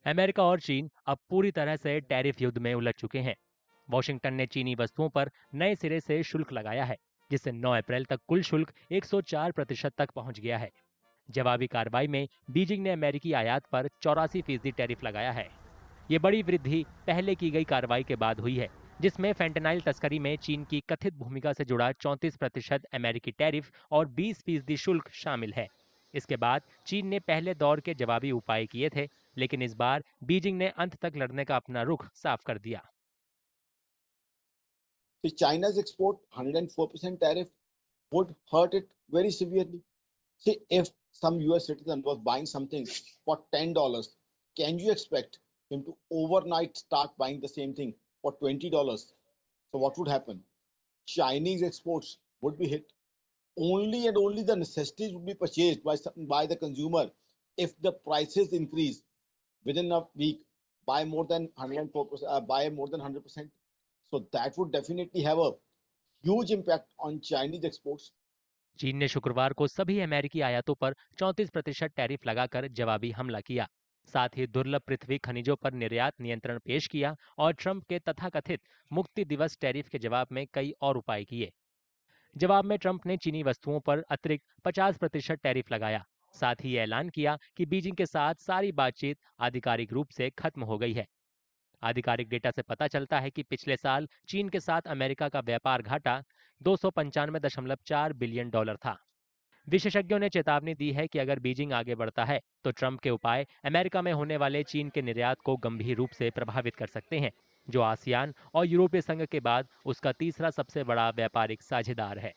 America और चीन अब पूरी तरह से टैरिफ युद्ध में उलझ चुके हैं। वॉशिंगटन ने चीनी वस्तुओं पर नए सिरे से शुल्क लगाया है, जिससे 9 अप्रैल तक कुल शुल्क 104% तक पहुंच गया है। जवाबी कार्रवाई में बीजिंग ने अमेरिकी आयात पर 84% टैरिफ लगाया है। ये बड़ी वृद्धि पहले की गई कार्रवाई के बाद हुई है, जिसमें फेंटेनाइल तस्करी में चीन की कथित भूमिका से जुड़ा 34% अमेरिकी टैरिफ और 20% शुल्क शामिल है। इसके बाद चीन ने पहले दौर के जवाबी उपाय किए थे, लेकिन इस बार बीजिंग ने अंत तक लड़ने का अपना रुख साफ कर दिया। So China's export 104% tariff would hurt it very severely. See, if some US citizen was buying something for $10, can you expect him to overnight start buying the same thing for $20? So what would happen? Chinese exports would be hit. Only and only the necessities would be purchased by the consumer if the prices increase within a week by more than 104%, by more than 100%. So that would definitely have a huge impact on Chinese exports. चीन ने शुक्रवार को सभी अमेरिकी आयातों पर 34% tariff लगाकर जवाबी हमला किया। साथ ही दुर्लभ पृथ्वी खनिजों पर निर्यात नियंत्रण पेश किया और ट्रंप के तथाकथित मुक्ति दिवस टैरिफ के जवाब में कई और उपाय किए। जवाब में ट्रंप ने चीनी वस्तुओं पर अतिरिक्त 50% टैरिफ लगाया। साथ ही ऐलान किया कि बीजिंग के साथ सारी बातचीत आधिकारिक रूप से खत्म हो गई है। आधिकारिक डेटा से पता चलता है कि पिछले साल चीन के साथ अमेरिका का व्यापार घाटा 295.4 बिलियन डॉलर था। विशेषज्ञों ने चेतावनी दी है कि अगर बीजिंग आगे बढ़ता है तो ट्रंप के उपाय अमेरिका में होने वाले चीन के निर्यात को गंभीर रूप से प्रभावित कर सकते हैं, जो आसियान और यूरोपीय संघ के बाद उसका तीसरा सबसे बड़ा व्यापारिक साझेदार है।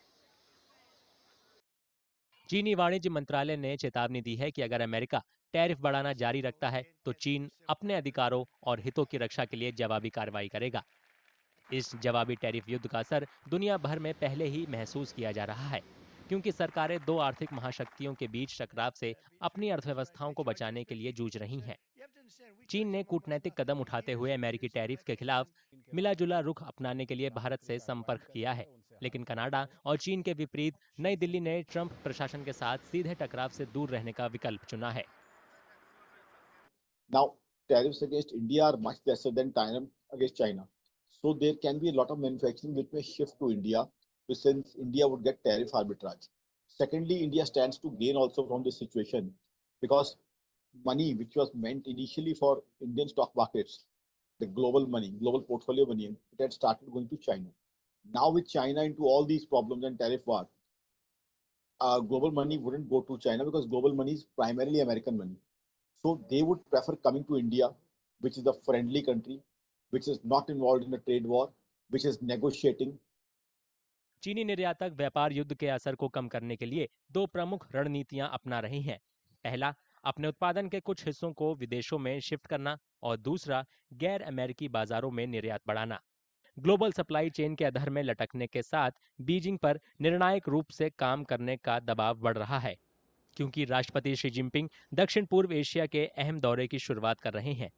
चीनी वाणिज्य मंत्रालय ने चेतावनी दी है कि अगर अमेरिका टैरिफ बढ़ाना जारी रखता है तो चीन अपने अधिकारों और हितों की रक्षा के लिए जवाबी कार्रवाई करेगा। इस जवाबी टैरिफ युद्ध का असर दुनिया भर में पहले ही महसूस किया जा रहा है, क्योंकि सरकारें दो आर्थिक महाशक्तियों के बीच टकराव से अपनी अर्थव्यवस्थाओं को बचाने के लिए जूझ रही हैं। चीन ने कूटनैतिक कदम उठाते हुए अमेरिकी टैरिफ के खिलाफ मिला-जुला रुख अपनाने के लिए भारत से संपर्क किया है, लेकिन कनाडा और चीन के विपरीत नई दिल्ली ने ट्रंप प्रशासन के साथ सीधे टकराव से दूर रहने का विकल्प चुना है। Now, tariffs against India are much lesser than tariff against China. So there can be a lot of manufacturing which may shift to India, since India would get tariff arbitrage. Secondly, India stands to gain also from this situation because money which was meant initially for Indian stock markets, the global money, global portfolio money, it had started going to China. Now with China into all these problems and tariff war, global money wouldn't go to China because global money is primarily American money. So they would prefer coming to India, which is a friendly country, which is not involved in a trade war, which is negotiating. चीनी निर्यातक व्यापार युद्ध के असर को कम करने के लिए दो प्रमुख रणनीतियां अपना रहे हैं। पहला, अपने उत्पादन के कुछ हिस्सों को विदेशों में शिफ्ट करना और दूसरा, गैर अमेरिकी बाजारों में निर्यात बढ़ाना। ग्लोबल सप्लाई चेन के अधर में लटकने के साथ बीजिंग पर निर्णायक रूप से काम करने का दबाव बढ़ रहा है, क्योंकि राष्ट्रपति शी जिनपिंग दक्षिण पूर्व एशिया के अहम दौरे की शुरुआत कर रहे हैं।